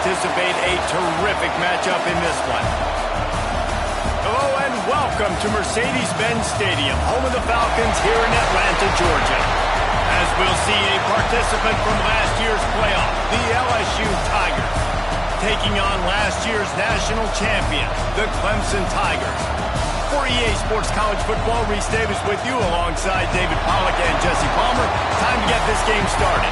anticipate a terrific matchup in this one. Hello and welcome to Mercedes-Benz Stadium, home of the Falcons here in Atlanta, Georgia. As we'll see a participant from last year's playoff, the LSU Tigers, taking on last year's national champion, the Clemson Tigers. For EA Sports College Football, Reese Davis with you alongside David Pollack and Jesse Palmer. Time to get this game started.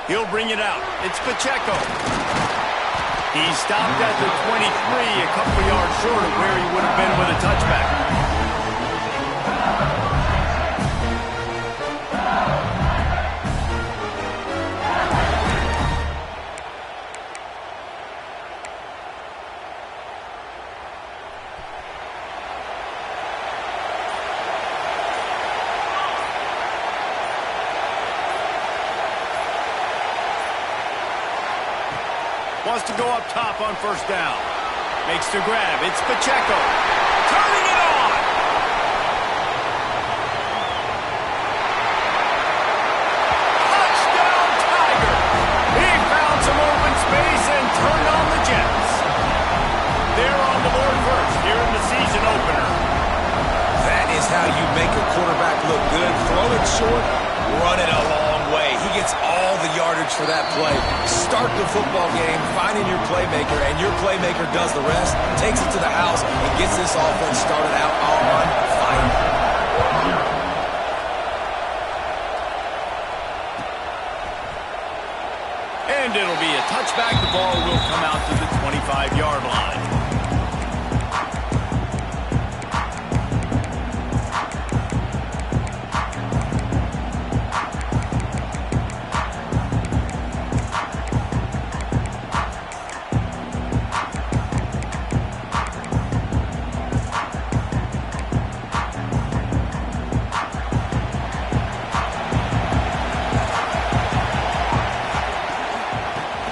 He'll bring it out. It's Pacheco. He stopped at the 23, a couple yards short of where he would have been with a touchback. Wants to go up top on first down. Makes the grab. It's Pacheco. Turning it on. Touchdown, Tiger. He found some open space and turned on the Jets. They're on the board first here in the season opener. That is how you make a quarterback look good. Throw it short, run it a long way. He gets all the yardage for that play. Start the football game, finding your playmaker, and your playmaker does the rest, takes it to the house, and gets this offense started out on fire. And it'll be a touchback. The ball will come out to the 25-yard line.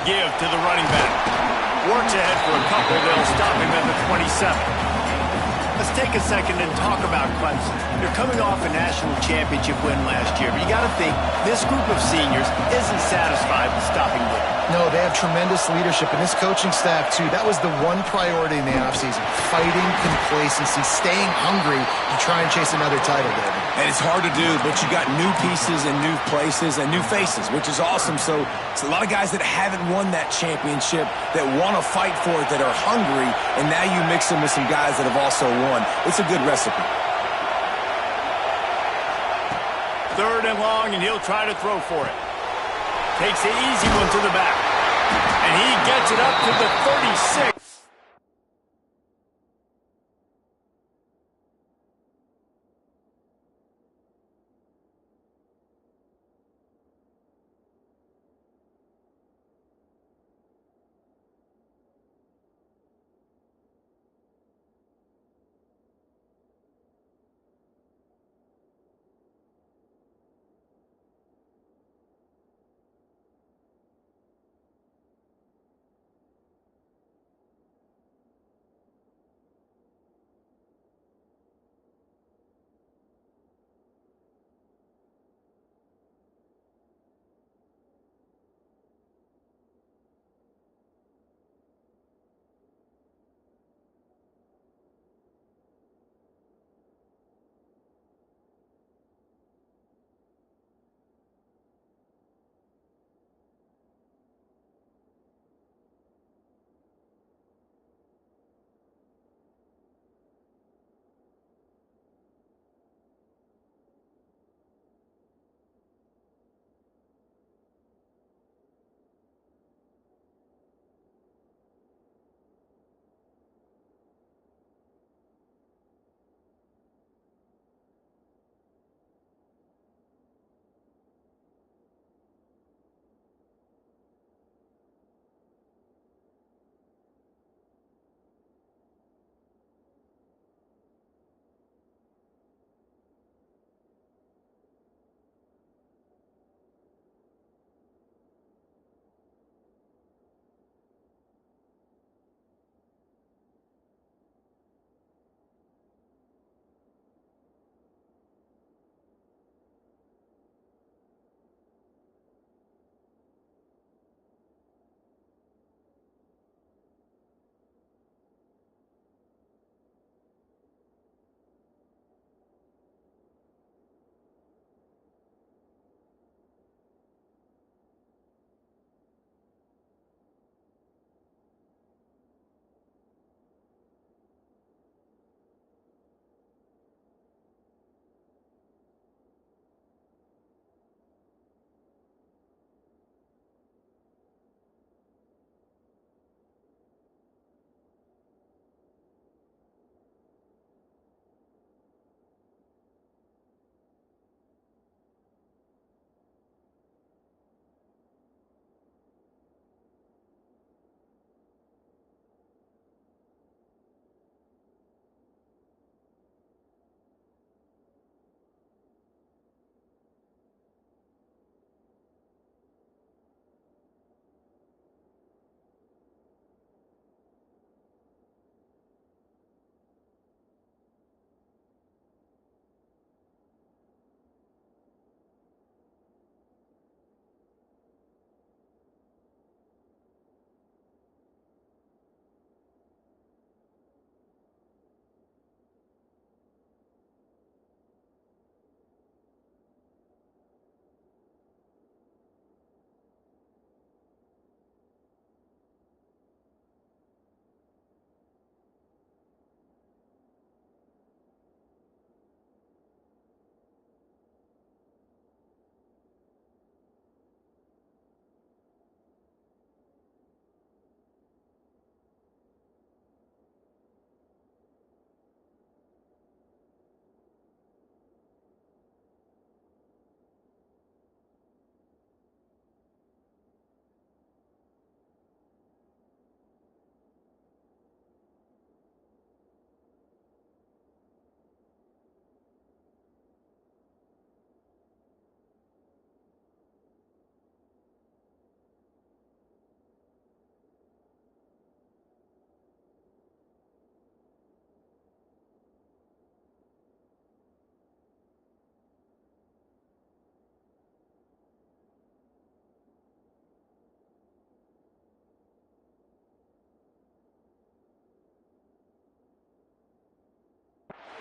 Give to the running back. Works ahead for a couple. They'll stop him at the 27. Let's take a second and talk about Clemson. They're coming off a national championship win last year, but you got to think this group of seniors isn't satisfied with stopping there. No, they have tremendous leadership, and this coaching staff, too. That was the one priority in the offseason. Fighting complacency, staying hungry to try and chase another title, David. And it's hard to do, but you got new pieces and new places and new faces, which is awesome. So it's a lot of guys that haven't won that championship that want to fight for it, that are hungry, and now you mix them with some guys that have also won. It's a good recipe. Third and long, and he'll try to throw for it. Takes the easy one to the back. And he gets it up to the 36.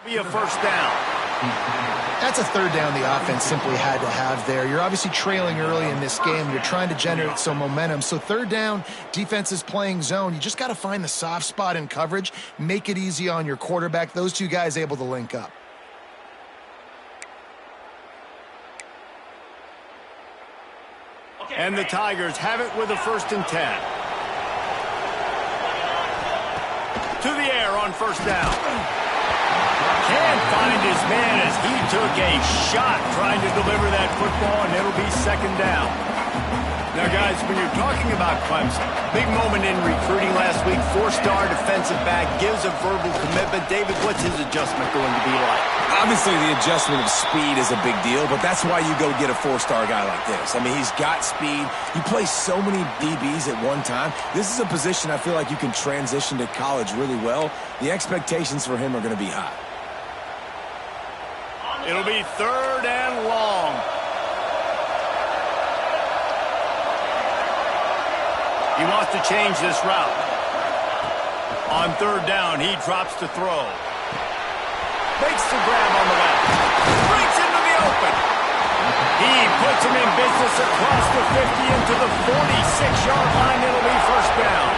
Be a first down. That's a third down the offense simply had to have there. You're obviously trailing early in this game. You're trying to generate some momentum. So third down, defense is playing zone. You just got to find the soft spot in coverage, make it easy on your quarterback. Those two guys able to link up. And the Tigers have it with a 1st and 10. To the air on first down. Can't find his man as he took a shot trying to deliver that football, and it'll be 2nd down. Now, guys, when you're talking about Clemson, big moment in recruiting last week, 4-star defensive back, gives a verbal commitment. David, what's his adjustment going to be like? Obviously, the adjustment of speed is a big deal, but that's why you go get a 4-star guy like this. I mean, he's got speed. You play so many DBs at one time. This is a position I feel like you can transition to college really well. The expectations for him are going to be high. It'll be 3rd and long. He wants to change this route. On 3rd down, he drops to throw. Makes the grab on the left. Breaks into the open. He puts him in business across the 50 into the 46-yard line. It'll be 1st down.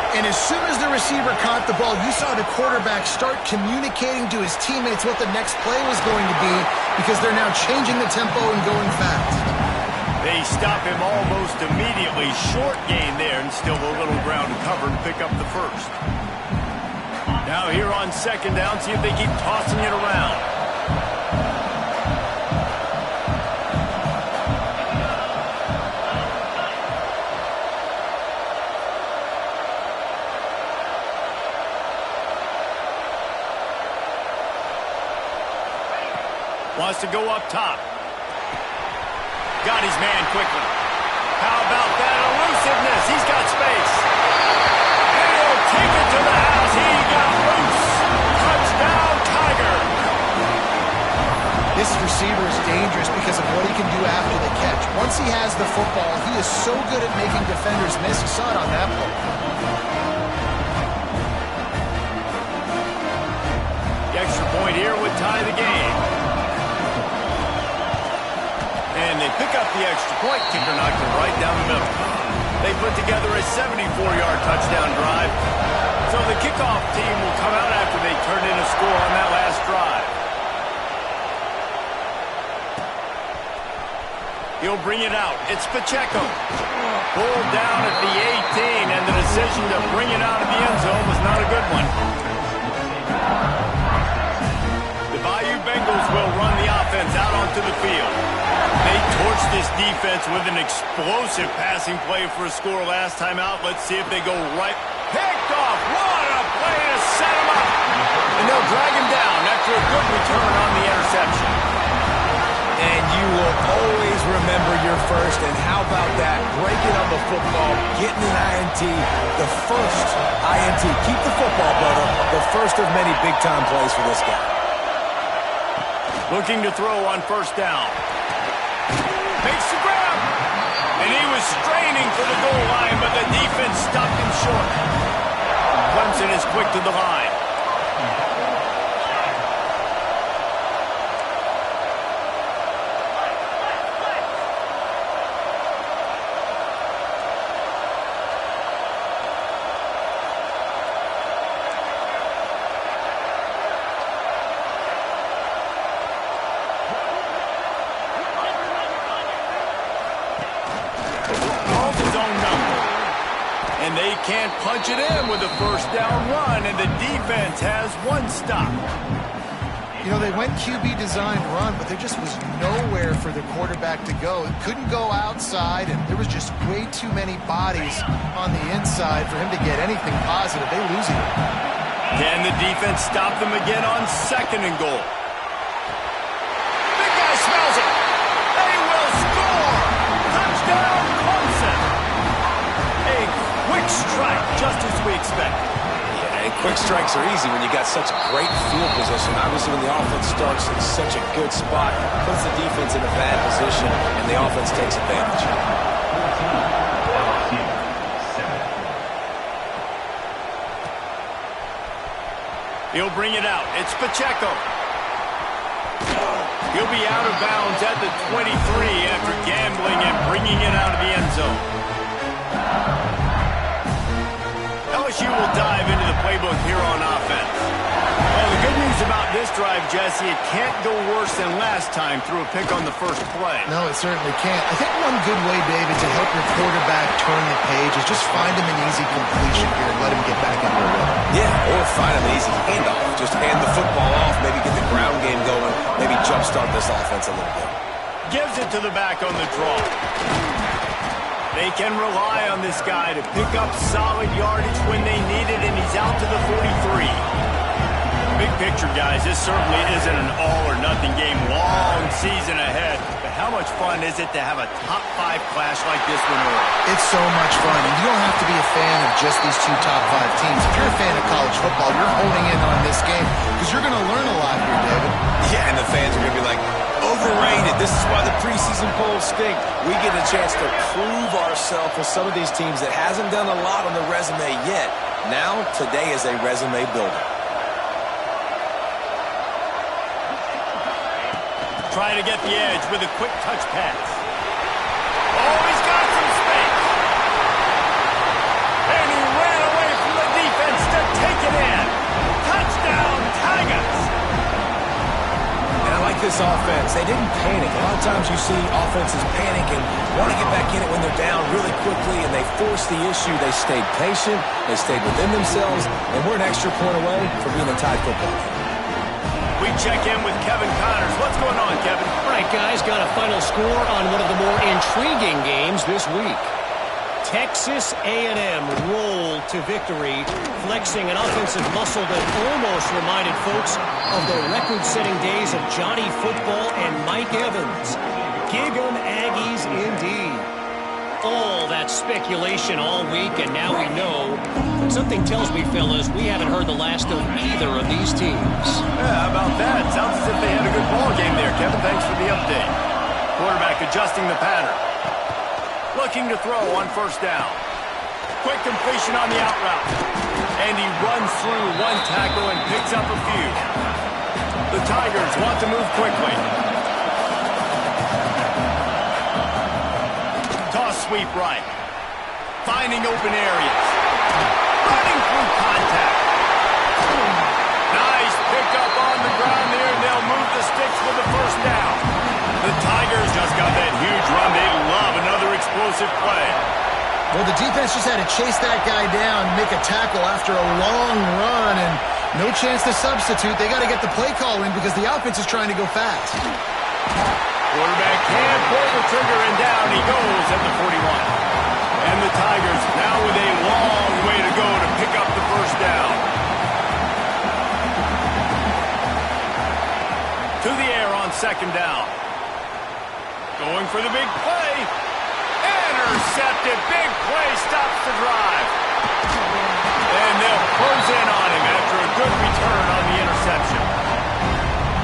And as soon as the receiver caught the ball, you saw the quarterback start communicating to his teammates what the next play was going to be because they're now changing the tempo and going fast. They stop him almost immediately. Short gain there and still a little ground to cover and pick up the 1st. Now here on 2nd down, see if they keep tossing it around. Wants to go up top. Got his man quickly. How about that elusiveness? He's got space. And he'll take it to the house. He got loose. Touchdown, Tiger. This receiver is dangerous because of what he can do after the catch. Once he has the football, he is so good at making defenders miss. You saw it on that play. The extra point here would tie the game. And they pick up the extra point. Kicker knocked it right down the middle. They put together a 74-yard touchdown drive. So the kickoff team will come out after they turn in a score on that last drive. He'll bring it out. It's Pacheco. Pulled down at the 18, and the decision to bring it out of the end zone was not a good one. The Bayou Bengals will run the offense out onto the field. They torched this defense with an explosive passing play for a score last time out. Let's see if they go right. Picked off. What a play to set him up. And they'll drag him down after a good return on the interception. And you will always remember your 1st. And how about that? Breaking on the football, getting an INT, the 1st INT. Keep the football, brother. The 1st of many big-time plays for this guy. Looking to throw on 1st down. Makes the grab. And he was straining for the goal line, but the defense stopped him short. Clemson is quick to the line. And they can't punch it in with a 1st down run, and the defense has 1 stop. You know, they went QB design run, but there just was nowhere for the quarterback to go. It couldn't go outside, and there was just way too many bodies on the inside for him to get anything positive. They lose it. Can the defense stop them again on 2nd and goal? Big guy smells it. They will score. Touchdown, Clemson. A quick strike, just as we expected. Yeah, and quick strikes are easy when you got such great field position. Obviously, when the offense starts in such a good spot, puts the defense in a bad position, and the offense takes advantage. He'll bring it out. It's Pacheco. He'll be out of bounds at the 23 after gambling and bringing it out of the end zone. LSU will dive into the playbook here on offense. Well, the good news about this drive, Jesse, it can't go worse than last time through a pick on the first play. No, it certainly can't. I think one good way, David, to help your quarterback turn the page is just find him an easy completion here and let him get back into a rhythm. Yeah, or find an easy handoff. Just hand the football off, maybe get the ground game going, maybe jumpstart this offense a little bit. Gives it to the back on the draw. They can rely on this guy to pick up solid yardage when they need it, and he's out to the 43. Big picture, guys, this certainly isn't an all-or-nothing game. Long season ahead. But how much fun is it to have a top-5 clash like this one? It's so much fun, and you don't have to be a fan of just these two top-5 teams. If you're a fan of college football, you're honing in on this game because you're going to learn a lot here, David. Yeah, and the fans are going to be like, overrated. This is why the preseason polls stink. We get a chance to prove ourselves with some of these teams that hasn't done a lot on the resume yet. Now, today is a resume builder. Trying to get the edge with a quick touch pass. Oh, he's got some space. And he ran away from the defense to take it in. Touchdown, Tigers. And I like this offense. They didn't panic. A lot of times you see offenses panic and want to get back in it when they're down really quickly, and they force the issue. They stayed patient. They stayed within themselves, and we're an extra point away from being a tied football game. We check in with Kevin Connors. What's going on, Kevin? All right, guys, got a final score on one of the more intriguing games this week. Texas A&M rolled to victory, flexing an offensive muscle that almost reminded folks of the record-setting days of Johnny Football and Mike Evans. Gig 'em Aggies indeed. All that speculation all week, and now we know. But something tells me, fellas, we haven't heard the last of either of these teams. Yeah, how about that? Sounds as if they had a good ball game there, Kevin. Thanks for the update. Quarterback adjusting the pattern. Looking to throw on first down. Quick completion on the out route. And he runs through one tackle and picks up a few. The Tigers want to move quickly. Sweep right. Finding open areas. Running through contact. Nice pickup on the ground there. They'll move the sticks for the first down. The Tigers just got that huge run. They love another explosive play. Well, the defense just had to chase that guy down, make a tackle after a long run, and no chance to substitute. They got to get the play call in because the offense is trying to go fast. Quarterback can't pull the trigger, and down he goes at the 41. And the Tigers now with a long way to go to pick up the first down. To the air on second down. Going for the big play. Intercepted. Big play stops the drive. And they'll close in on him after a good return on the interception.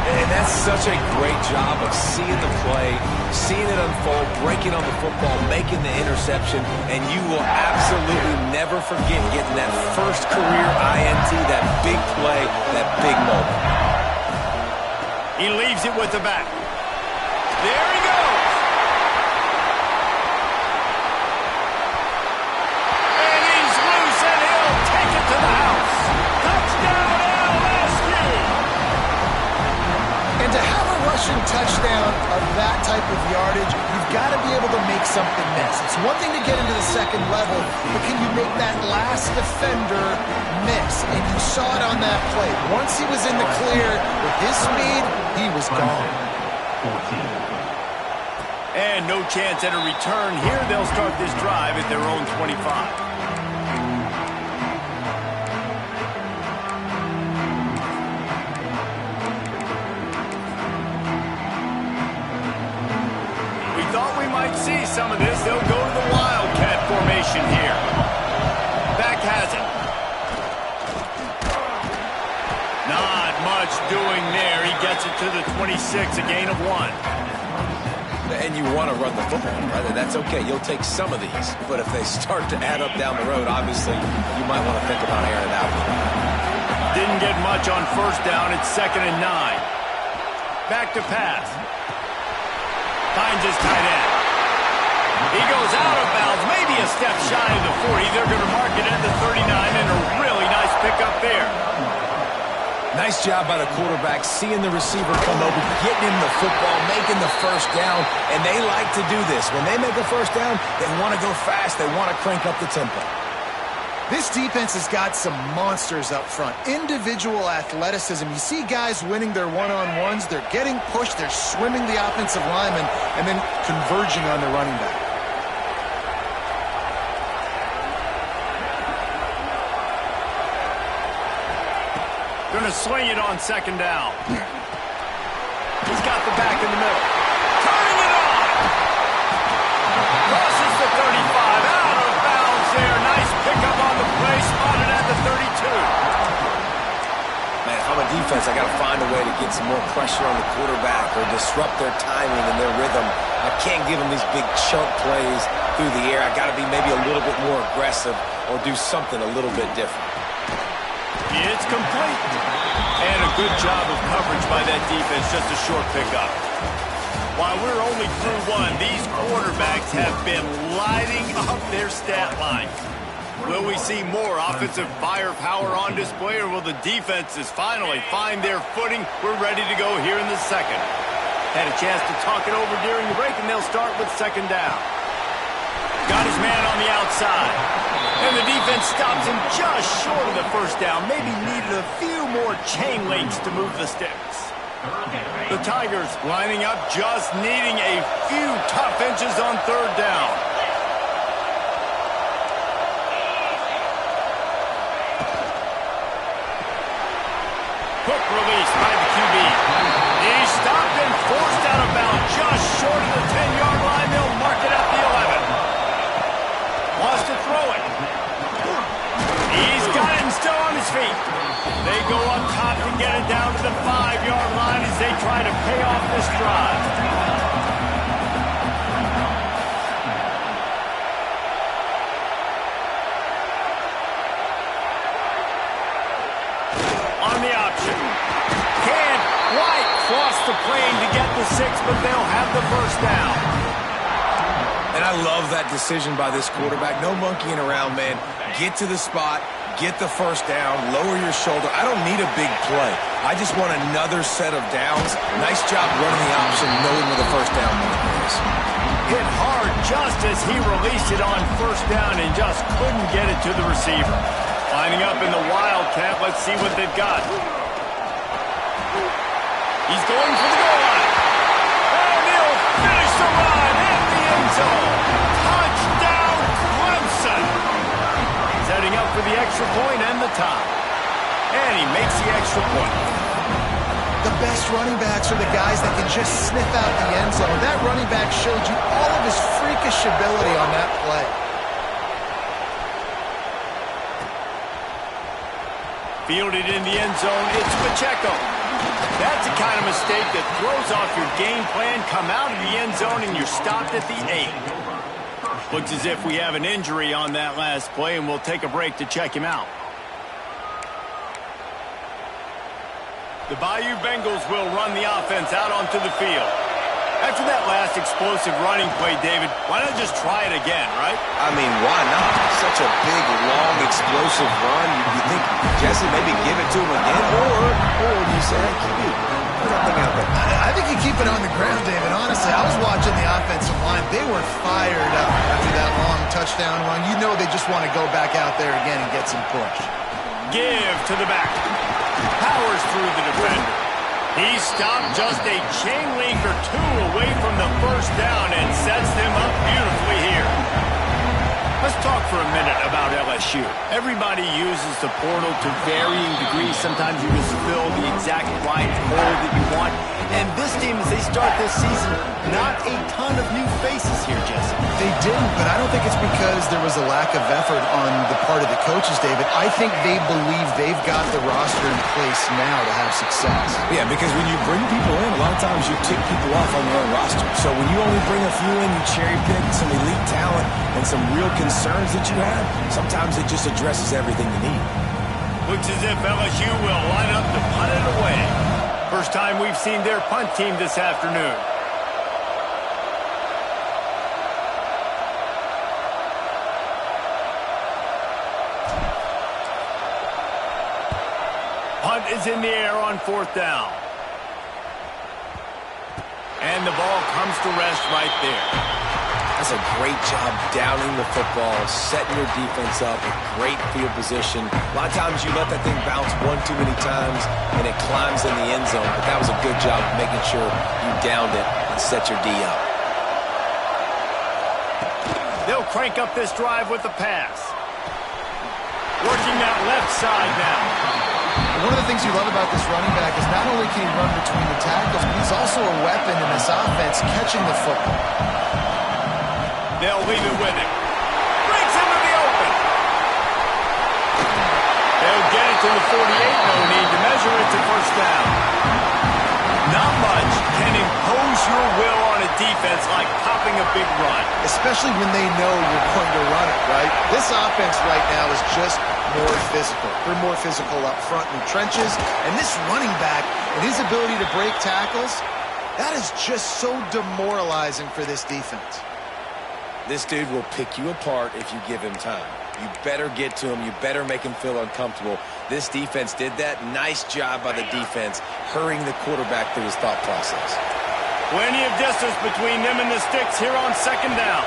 And that's such a great job of seeing the play, seeing it unfold, breaking on the football, making the interception, and you will absolutely never forget getting that first career INT, that big play, that big moment. He leaves it with the back. There he goes. And he's loose, and he'll take it to the house. Touchdown, LSU. And to have a rushing touchdown of that type of yardage, you've got to be able to make something miss. It's one thing to get into the second level, but can you make that last defender miss? And you saw it on that play. Once he was in the clear with his speed, he was gone. And no chance at a return here. They'll start this drive at their own 25. See some of this. They'll go to the Wildcat formation here. Back has it. Not much doing there. He gets it to the 26, a gain of 1. And you want to run the football, right? That's okay. You'll take some of these. But if they start to add up down the road, obviously, you might want to think about airing it out. Didn't get much on first down. It's 2nd and 9. Back to pass. Finds his tight end. He goes out of bounds, maybe a step shy of the 40. They're going to mark it at the 39, and a really nice pickup there. Nice job by the quarterback, seeing the receiver come over, getting him the football, making the first down, and they like to do this. When they make a first down, they want to go fast. They want to crank up the tempo. This defense has got some monsters up front. Individual athleticism. You see guys winning their one-on-ones. They're getting pushed. They're swimming the offensive lineman and then converging on the running back. Going to swing it on 2nd down. He's got the back in the middle. Turning it on. Crosses the 35. Out of bounds there. Nice pickup on the play. Spotted at the 32. Man, if I'm a defense, I got to find a way to get some more pressure on the quarterback or disrupt their timing and their rhythm. I can't give them these big chunk plays through the air. I got to be maybe a little bit more aggressive or do something a little bit different. It's complete. And a good job of coverage by that defense. Just a short pickup. While we're only through one, these quarterbacks have been lighting up their stat line. Will we see more offensive firepower on display, or will the defenses finally find their footing? We're ready to go here in the second. Had a chance to talk it over during the break, and they'll start with 2nd down. Got his man on the outside. And the defense stops him just short of the first down. Maybe needed a few more chain links to move the sticks. The Tigers lining up, just needing a few tough inches on 3rd down. Quick release by the QB. He's stopped and forced out of bounds just short of the 10-yard line. They'll mark it at the 11. Wants to throw it. He's got it and still on his feet. They go up top to get it down to the 5-yard line as they try to pay off this drive. On the option. Can't quite cross the plane to get the 6, but they'll have the first down. And I love that decision by this quarterback. No monkeying around, man. Get to the spot, get the first down, lower your shoulder. I don't need a big play. I just want another set of downs. Nice job running the option, knowing where the first down is. Hit hard just as he released it on first down and just couldn't get it to the receiver. Lining up in the Wildcat. Let's see what they've got. He's going for the goal line. And he'll finish the run at the end zone. Touchdown, Clemson. He's heading up for the extra point and the tie. And he makes the extra point. The best running backs are the guys that can just sniff out the end zone. That running back showed you all of his freakish ability on that play. Fielded in the end zone, it's Pacheco. That's the kind of mistake that throws off your game plan. Come out of the end zone and you're stopped at the 8. Looks as if we have an injury on that last play, and we'll take a break to check him out. The Bayou Bengals will run the offense out onto the field. After that last explosive running play, David, why not just try it again, right? I mean, why not? Such a big, long, explosive run. You think, Jesse, maybe give it to him again? Or do you say, hey, keep it? Put that thing out there. I think you keep it on the ground, David. Honestly, I was watching the offensive line. They were fired up after that long touchdown run. You know they just want to go back out there again and get some push. Give to the back. Powers through the defender. He stopped just a chain link or two away from the first down and sets them up beautifully here. Let's talk for a minute about LSU. Everybody uses the portal to varying degrees. Sometimes you just fill the exact right hole that you want. And this team, as they start this season, not a ton of new faces here, Jesse. They didn't, but I don't think it's because there was a lack of effort on the part of the coaches, David. I think they believe they've got the roster in place now to have success. Yeah, because when you bring people in, a lot of times you tick people off on your own roster. So when you only bring a few in, you cherry pick some elite talent and some real concerns that you have, sometimes it just addresses everything you need. Looks as if LSU will line up to punt it away. First time we've seen their punt team this afternoon. Punt is in the air on 4th down. And the ball comes to rest right there. That's a great job downing the football, setting your defense up, a great field position. A lot of times you let that thing bounce one too many times and it climbs in the end zone, but that was a good job of making sure you downed it and set your D up. They'll crank up this drive with the pass. Working that left side now. One of the things you love about this running back is not only can he run between the tackles, but he's also a weapon in this offense catching the football. They'll leave it with him. Breaks into the open. They'll get it to the 48. No need to measure it to first down. Not much can impose your will on a defense like popping a big run. Especially when they know you're going to run it, right? This offense right now is just more physical. They're more physical up front in the trenches. And this running back and his ability to break tackles, that is just so demoralizing for this defense. This dude will pick you apart if you give him time. You better get to him. You better make him feel uncomfortable. This defense did that. Nice job by the defense, hurrying the quarterback through his thought process. Plenty of distance between them and the sticks here on 2nd down.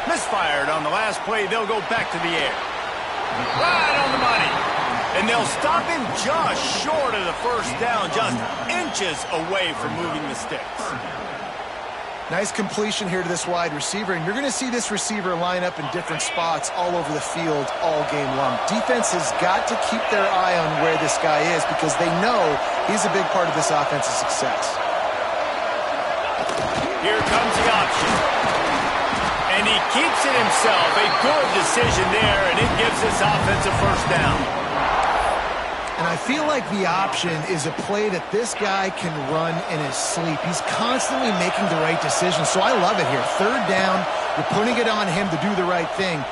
Misfired on the last play. They'll go back to the air. Right on the money. And they'll stop him just short of the first down, just inches away from moving the sticks. Nice completion here to this wide receiver, and you're going to see this receiver line up in different spots all over the field all game long. Defense has got to keep their eye on where this guy is because they know he's a big part of this offense's success. Here comes the option. And he keeps it himself. A good decision there, and it gives this offense a first down. And I feel like the option is a play that this guy can run in his sleep. He's constantly making the right decision, so I love it here. 3rd down, you're putting it on him to do the right thing.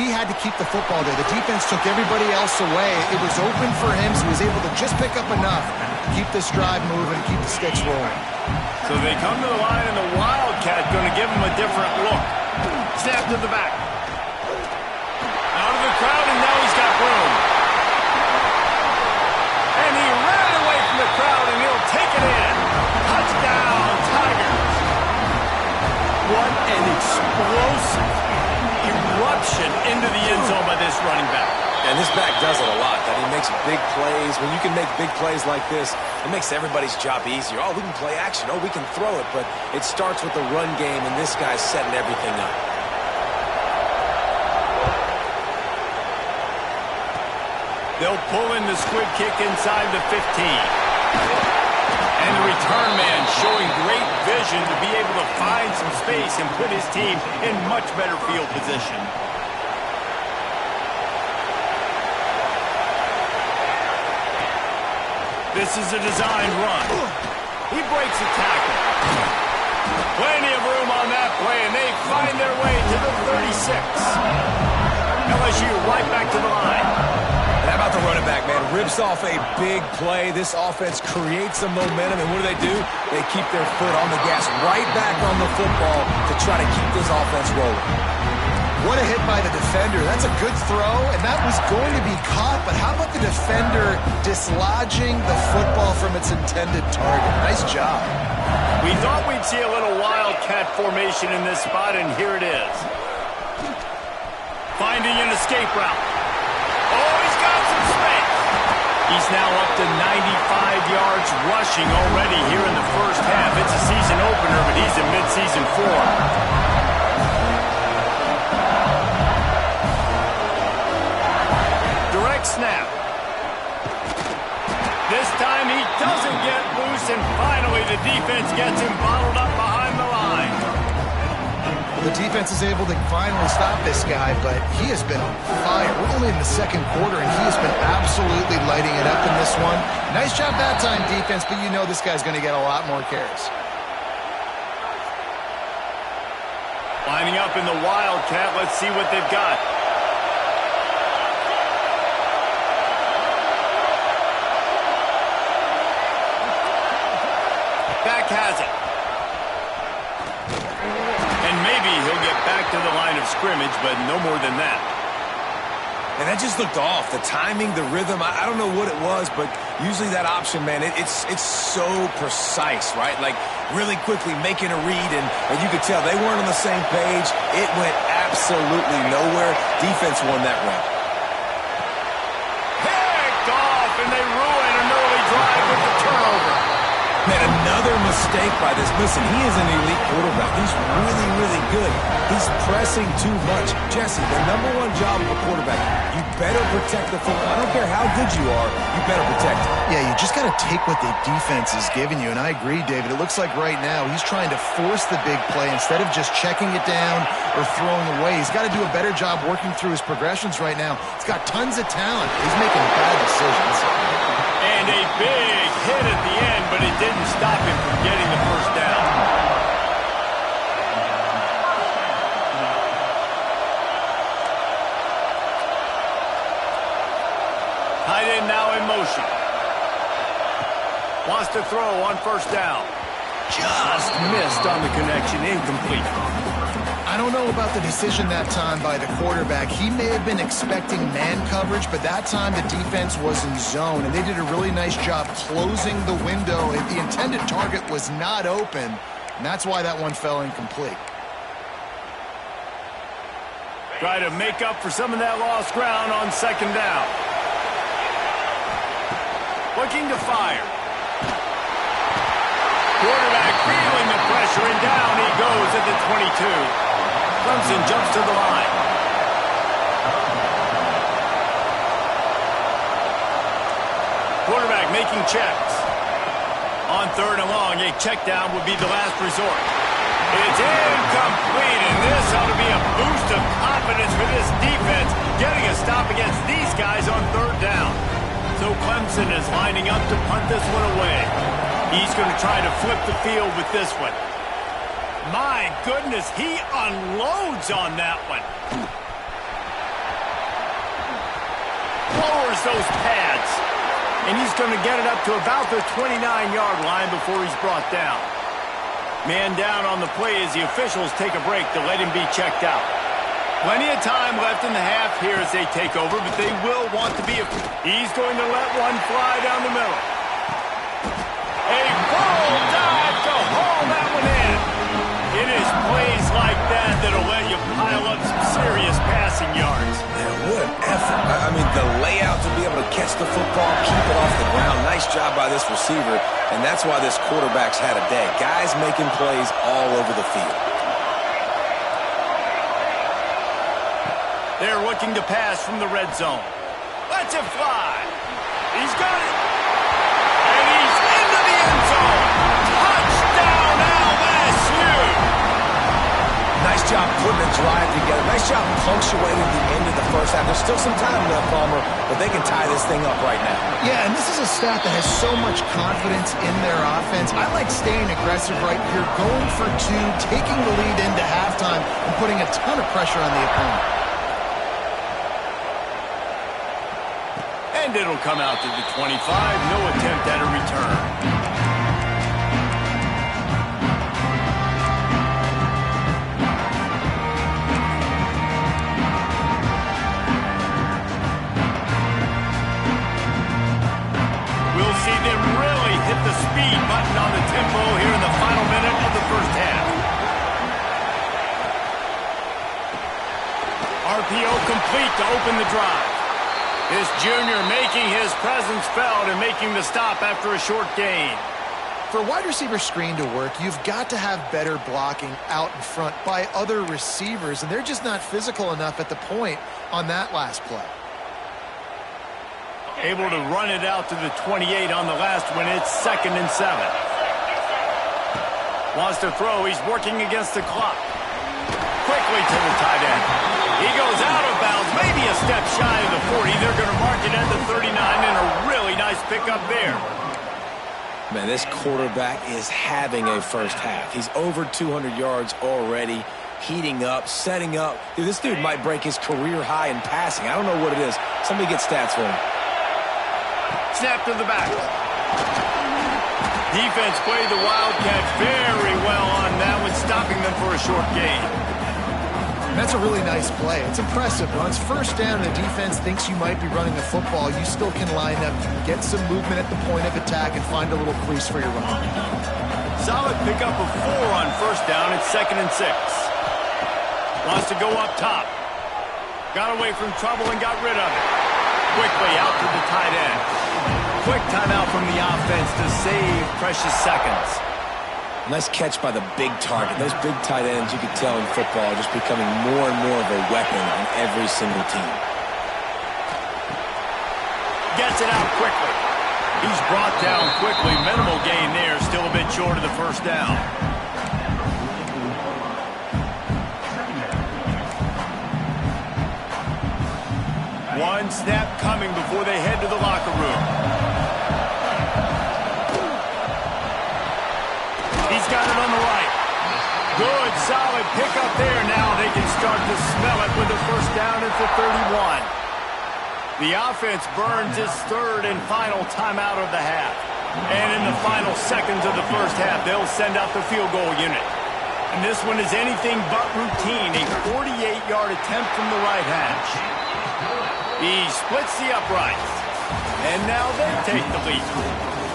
He had to keep the football there. The defense took everybody else away. It was open for him, so he was able to just pick up enough to keep this drive moving and keep the sticks rolling. So they come to the line, and the Wildcat going to give him a different look. Snap to the back. Out of the crowd, and now he's got room. And he ran away from the crowd, and he'll take it in. Touchdown, Tigers. What an explosive eruption into the end zone by this running back. And this back does it a lot. That he makes big plays. When you can make big plays like this, it makes everybody's job easier. Oh, we can play action. Oh, we can throw it. But it starts with the run game, and this guy's setting everything up. They'll pull in the squib kick inside the 15. And the return man showing great vision to be able to find some space and put his team in much better field position. This is a designed run. He breaks a tackle. Plenty of room on that play, and they find their way to the 36. LSU right back to the line. And how about the running back, man? Rips off a big play. This offense creates some momentum, and what do? They keep their foot on the gas right back on the football to try to keep this offense rolling. What a hit by the defender. That's a good throw, and that was going to be caught, but how about the defender dislodging the football from its intended target? Nice job. We thought we'd see a little Wildcat formation in this spot, and here it is. Finding an escape route. Oh, he's got some space. He's now up to 95 yards rushing already here in the first half. It's a season opener, but he's in mid-season form. Direct snap. This time he doesn't get loose, and finally the defense gets him bottled up behind the line. The defense is able to finally stop this guy, but he has been on fire. We're only in the 2nd quarter, and he has been absolutely lighting it up in this one. Nice job that time, defense, but you know this guy's going to get a lot more carries. Lining up in the Wildcat. Let's see what they've got. to the line of scrimmage, but no more than that. And that just looked off. The timing, the rhythm, I don't know what it was, but usually that option, man, it's so precise, right? Like really quickly making a read, and you could tell they weren't on the same page. It went absolutely nowhere. Defense won that round. Picked off, and they ruin an early drive with the turnover. Man, another mistake by this. Listen, he is an elite quarterback. He's really, really good. He's pressing too much. Jesse, the #1 job of a quarterback, you better protect the football. I don't care how good you are, you better protect it. Yeah, you just got to take what the defense is giving you, and I agree, David. It looks like right now he's trying to force the big play instead of just checking it down or throwing away. He's got to do a better job working through his progressions right now. He's got tons of talent. He's making bad decisions. And a big hit at the end, but it didn't stop him from getting the first down. Tight end now in motion. Wants to throw on first down. Just missed on the connection, incomplete. I don't know about the decision that time by the quarterback. He may have been expecting man coverage, but that time the defense was in zone, and they did a really nice job closing the window. The intended target was not open, and that's why that one fell incomplete. Try to make up for some of that lost ground on second down. Looking to fire. Quarterback feeling the pressure, and down he goes at the 22. Clemson jumps to the line. Quarterback making checks. On third and long, a check down would be the last resort. It's incomplete, and this ought to be a boost of confidence for this defense, getting a stop against these guys on third down. So Clemson is lining up to punt this one away. He's going to try to flip the field with this one. My goodness, he unloads on that one. Lowers those pads. And he's going to get it up to about the 29-yard line before he's brought down. Man down on the play as the officials take a break to let him be checked out. Plenty of time left in the half here as they take over, but they will want to be. He's going to let one fly down the middle. A full dive to haul that one in. It is plays like that that'll let you pile up some serious passing yards. Man, what an effort. I mean, the layout to be able to catch the football, keep it off the ground. Nice job by this receiver, and that's why this quarterback's had a day. Guys making plays all over the field. They're looking to pass from the red zone. Let's it fly. He's got it. And he's into the end zone. Touchdown, LSU. Nice job putting a drive together. Nice job punctuating the end of the first half. There's still some time left, Palmer, but they can tie this thing up right now. Yeah, and this is a staff that has so much confidence in their offense. I like staying aggressive right here, going for two, taking the lead into halftime, and putting a ton of pressure on the opponent. And it'll come out to the 25. No attempt at a return. We'll see them really hit the speed button on the tempo here in the final minute of the first half. RPO complete to open the drive. This junior making his presence felt and making the stop after a short gain. For a wide receiver screen to work, you've got to have better blocking out in front by other receivers, and they're just not physical enough at the point on that last play. Able to run it out to the 28 on the last one. It's 2nd and 7. Wants to throw. He's working against the clock. Quickly to the tight end. He goes out of bounds, maybe a step shy of the 40. They're going to mark it at the 39, and a really nice pickup there. Man, this quarterback is having a first half. He's over 200 yards already, heating up, setting up. Dude, this dude might break his career high in passing. I don't know what it is. Somebody get stats for him. Snap to the back. Defense played the Wildcat very well on that one, stopping them for a short gain. That's a really nice play. It's impressive. When it's first down and the defense thinks you might be running the football, you still can line up, you can get some movement at the point of attack and find a little crease for your run. Solid pickup of 4 on first down. It's 2nd and 6. Wants to go up top. Got away from trouble and got rid of it. Quickly out to the tight end. Quick timeout from the offense to save precious seconds. Nice catch by the big target. Those big tight ends, you can tell in football, are just becoming more and more of a weapon on every single team. Gets it out quickly. He's brought down quickly. Minimal gain there. Still a bit short of the first down. One snap coming before they head to the locker room. He's got it on the right. Good, solid pickup there. Now they can start to smell it with a first down at the 31. The offense burns its 3rd and final timeout of the half. And in the final seconds of the first half, they'll send out the field goal unit. And this one is anything but routine. A 48-yard attempt from the right hash. He splits the uprights. And now they take the lead.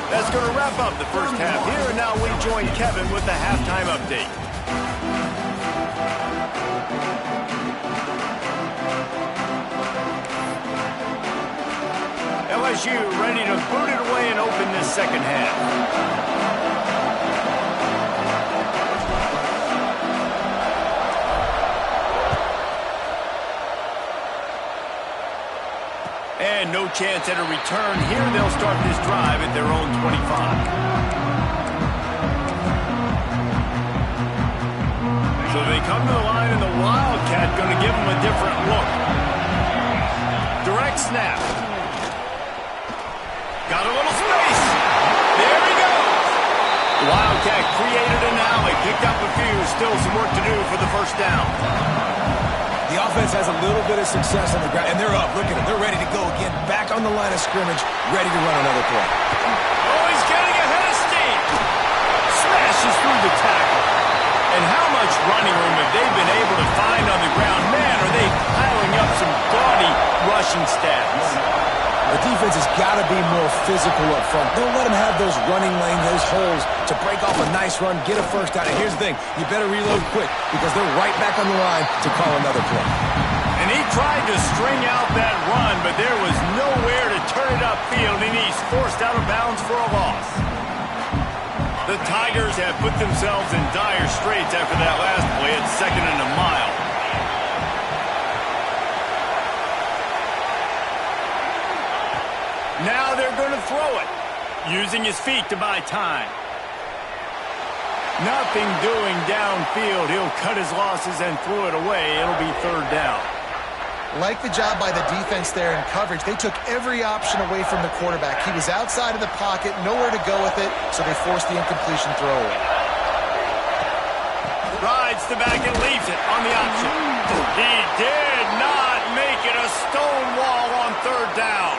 That's going to wrap up the first half here, and now we join Kevin with the halftime update. LSU ready to boot it away and open this second half. And no chance at a return here. They'll start this drive at their own 25. So they come to the line, and the Wildcat going to give them a different look. Direct snap. Got a little space. There he goes. The Wildcat created an alley, picked up a few. Still some work to do for the first down. The offense has a little bit of success on the ground, and they're up. Look at them. They're ready to go again. Back on the line of scrimmage, ready to run another play. Oh, he's getting ahead of steam. Smashes through the tackle. And how much running room have they been able to find on the ground? Man, are they piling up some gaudy rushing stats. The defense has got to be more physical up front. Don't let them have those running lanes, those holes to break off a nice run, get a first down. And here's the thing, you better reload quick because they're right back on the line to call another play. And he tried to string out that run, but there was nowhere to turn it upfield, and he's forced out of bounds for a loss. The Tigers have put themselves in dire straits after that last play at 2nd and a mile. Now they're going to throw it, using his feet to buy time. Nothing doing downfield. He'll cut his losses and throw it away. It'll be 3rd down. Like the job by the defense there in coverage. They took every option away from the quarterback. He was outside of the pocket, nowhere to go with it, so they forced the incompletion throw. Rides the back and leaves it on the option. He did not make it a stone wall on 3rd down.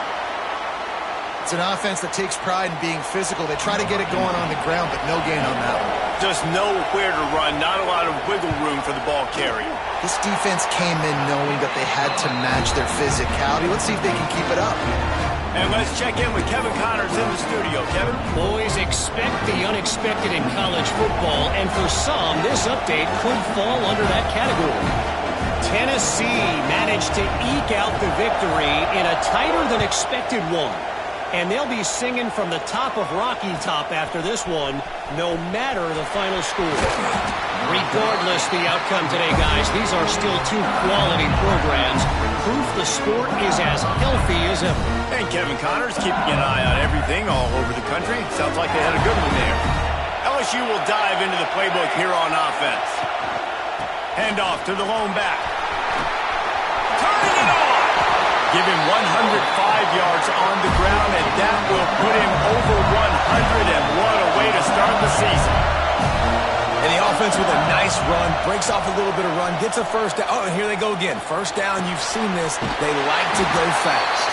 It's an offense that takes pride in being physical. They try to get it going on the ground, but no gain on that one. Just nowhere to run, not a lot of wiggle room for the ball carrier. This defense came in knowing that they had to match their physicality. Let's see if they can keep it up. And let's check in with Kevin Connors in the studio. Kevin? Boys, expect the unexpected in college football, and for some, this update could fall under that category. Tennessee managed to eke out the victory in a tighter-than-expected one. And they'll be singing from the top of Rocky Top after this one, no matter the final score. Regardless the outcome today, guys, these are still 2 quality programs. Proof the sport is as healthy as ever. And Kevin Connors keeping an eye on everything all over the country. Sounds like they had a good one there. LSU will dive into the playbook here on offense. Handoff to the lone back. Turning it on! Give him 105 yards on the ground, and that will put him over 100, and what a way to start the season. And the offense with a nice run, breaks off a little bit of run, gets a first down. Oh, and here they go again. First down, you've seen this. They like to go fast.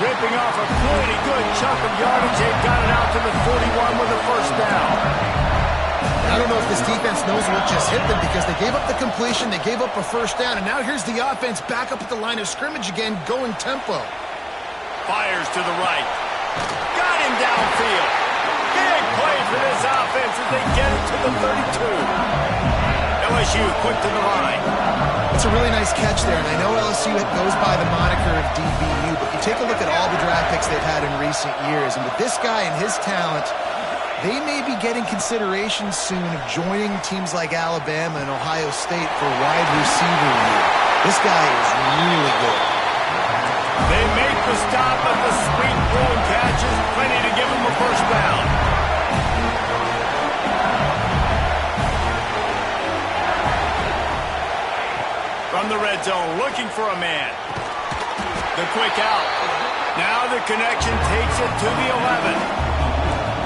Ripping off a pretty good chunk of yardage. They've got it out to the 41 with a first down. I don't know if this defense knows what just hit them because they gave up the completion, they gave up a first down, and now here's the offense back up at the line of scrimmage again, going tempo. Fires to the right. Got him downfield. Big play for this offense as they get it to the 32. LSU quick to the line. It's a really nice catch there, and I know LSU goes by the moniker of DBU, but you take a look at all the draft picks they've had in recent years, and with this guy and his talent, they may be getting consideration soon of joining teams like Alabama and Ohio State for wide receiver year. This guy is really good. They make the stop, but the sweet throw and catch is plenty to give them a first down. From the red zone, looking for a man. The quick out. Now the connection takes it to the 11.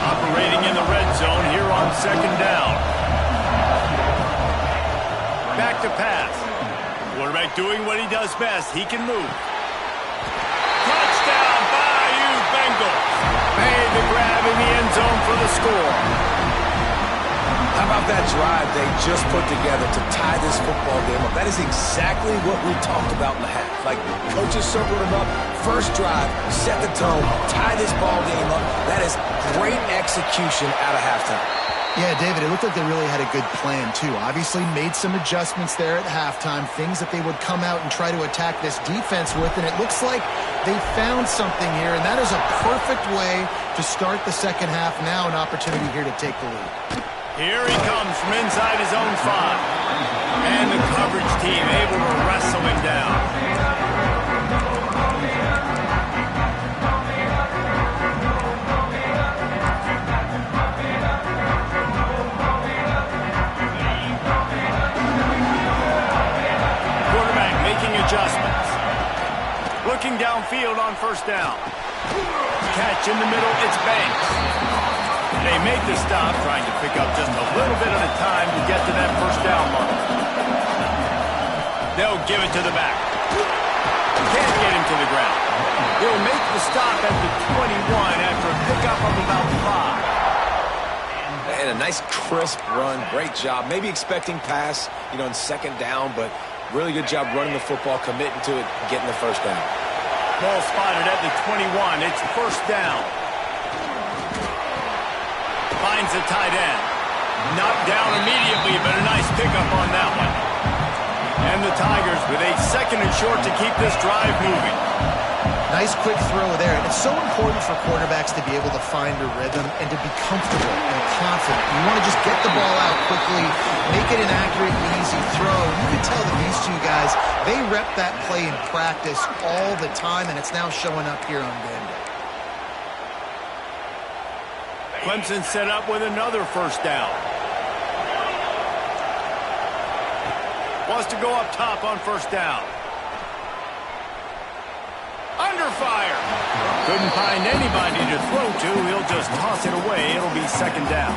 Operating in the red zone here on second down. Back to pass. Quarterback doing what he does best. He can move. Touchdown, Bayou Bengals. Made the grab in the end zone for the score. How about that drive they just put together to tie this football game up? That is exactly what we talked about in the half. Like, coaches circled them up. First drive, set the tone, tie this ball game up. That is great execution out of halftime. Yeah, David, it looked like they really had a good plan, too. Obviously made some adjustments there at halftime, things that they would come out and try to attack this defense with, and it looks like they found something here, and that is a perfect way to start the second half. Now an opportunity here to take the lead. Here he comes from inside his own 5. And the coverage team able to wrestle him down. Quarterback making adjustments. Looking downfield on first down. Catch in the middle, it's Banks. They make the stop, trying to pick up just a little bit at a time to get to that first down mark. They'll give it to the back. Can't get him to the ground. They'll make the stop at the 21 after a pickup of about 5. And a nice crisp run. Great job. Maybe expecting pass, in second down, but really good job running the football, committing to it, getting the first down. Ball spotted at the 21. It's first down. Finds the tight end. Knocked down immediately, but a nice pickup on that one. And the Tigers with a second and short to keep this drive moving. Nice quick throw there. And it's so important for quarterbacks to be able to find a rhythm and to be comfortable and confident. You want to just get the ball out quickly, make it an accurate and easy throw. You can tell that these two guys, they rep that play in practice all the time, and it's now showing up here on game day. Clemson set up with another first down. Wants to go up top on first down. Under fire. Couldn't find anybody to throw to. He'll just toss it away. It'll be second down.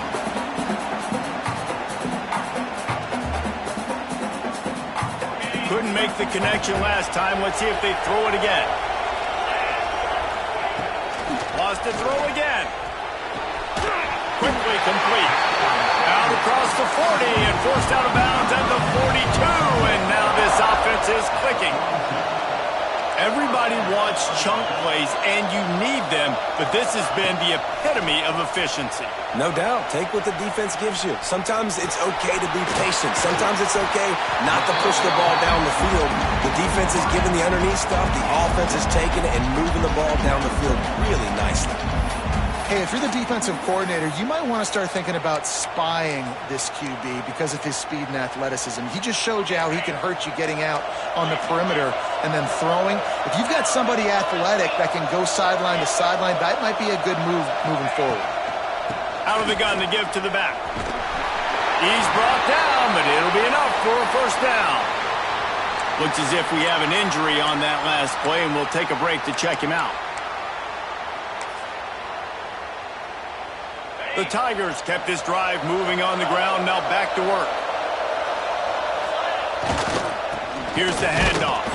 Couldn't make the connection last time. Let's see if they throw it again. Lost to throw again. Quickly complete. Out across the 40 and forced out of bounds at the 42. And now this offense is clicking. Everybody wants chunk plays, and you need them, but this has been the epitome of efficiency. No doubt. Take what the defense gives you. Sometimes it's okay to be patient. Sometimes it's okay not to push the ball down the field. The defense is giving the underneath stuff. The offense is taking it and moving the ball down the field really nicely. Hey, if you're the defensive coordinator, you might want to start thinking about spying this QB because of his speed and athleticism. He just showed you how he can hurt you getting out on the perimeter and then throwing. If you've got somebody athletic that can go sideline to sideline, that might be a good move moving forward. Out of the gun to give to the back. He's brought down, but it'll be enough for a first down. Looks as if we have an injury on that last play, and we'll take a break to check him out. The Tigers kept this drive moving on the ground, now back to work. Here's the handoff.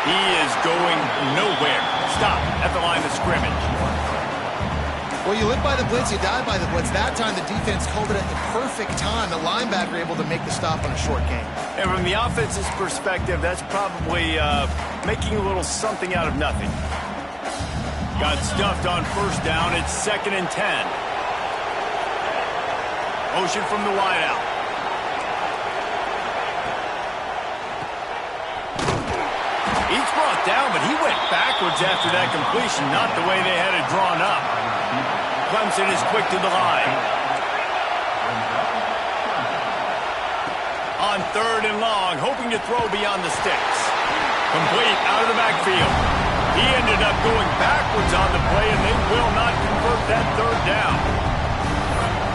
He is going nowhere. Stop at the line of scrimmage. Well, you live by the blitz, you die by the blitz. That time the defense called it at the perfect time. The linebacker able to make the stop on a short gain. And from the offense's perspective, that's probably making a little something out of nothing. Got stuffed on first down. It's 2nd and 10. Motion from the wideout. He's brought down, but he went backwards after that completion, not the way they had it drawn up. Clemson is quick to the line. On 3rd and long, hoping to throw beyond the sticks. Complete out of the backfield. He ended up going backwards on the play, and they will not convert that 3rd down.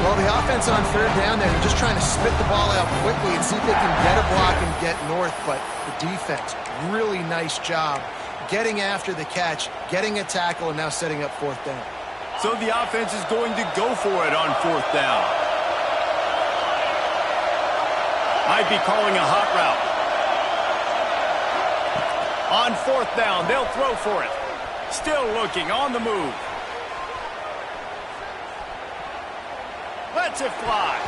Well, the offense on 3rd down there, they're just trying to spit the ball out quickly and see if they can get a block and get north, but the defense, really nice job getting after the catch, getting a tackle, and now setting up 4th down. So the offense is going to go for it on 4th down. Might be calling a hot route. On 4th down, they'll throw for it. Still looking, on the move. Lets it fly.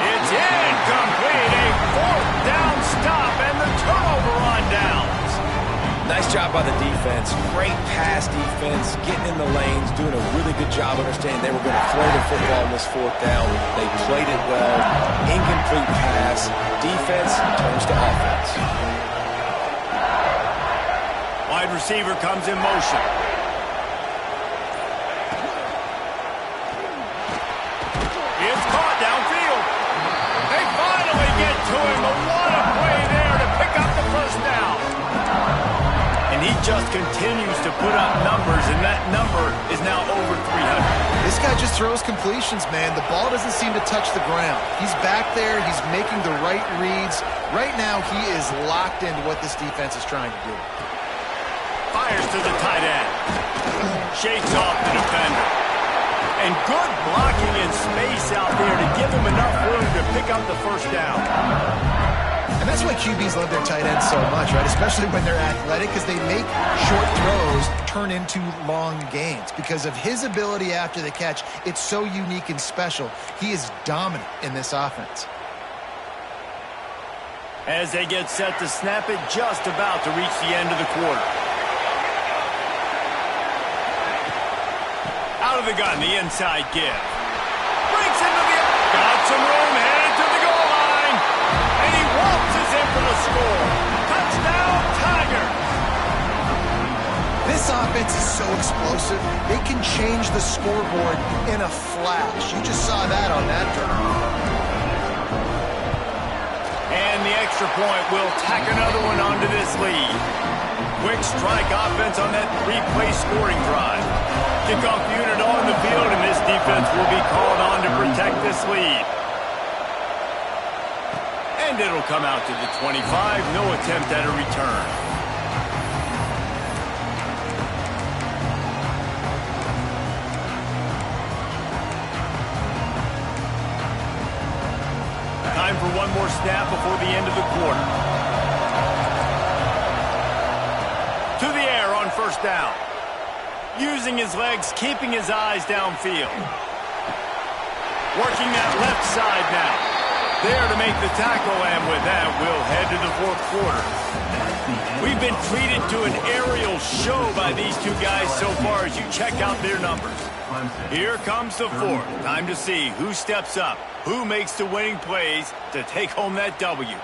It's incomplete. A 4th down stop and the turnover on downs. Nice job by the defense. Great pass defense, getting in the lanes, doing a really good job understanding they were going to throw the football on this 4th down. They played it well. Incomplete pass. Defense turns to offense. Wide receiver comes in motion. It's caught downfield. They finally get to him. A lot of play there to pick up the 1st down. And he just continues to put up numbers, and that number is now over 300. This guy just throws completions, man. The ball doesn't seem to touch the ground. He's back there. He's making the right reads. Right now, he is locked into what this defense is trying to do. Fires to the tight end. Shakes off the defender. And good blocking in space out there to give him enough room to pick up the 1st down. And that's why QBs love their tight ends so much, right? Especially when they're athletic, because they make short throws turn into long gains. Because of his ability after the catch, it's so unique and special. He is dominant in this offense. As they get set to snap it, just about to reach the end of the quarter. Out of the gun, the inside give. Breaks into the... Got some room, headed to the goal line. And he waltzes in for the score. Touchdown, Tiger. This offense is so explosive, they can change the scoreboard in a flash. You just saw that on that drive. And the extra point will tack another one onto this lead. Quick strike offense on that 3-play scoring drive. Kickoff unit on the field, and this defense will be called on to protect this lead. And it'll come out to the 25. No attempt at a return. Time for one more snap before the end of the quarter. To the air on 1st down. Using his legs, keeping his eyes downfield. Working that left side now. There to make the tackle, and with that, we'll head to the 4th quarter. We've been treated to an aerial show by these two guys so far as you check out their numbers. Here comes the 4th. Time to see who steps up, who makes the winning plays to take home that W.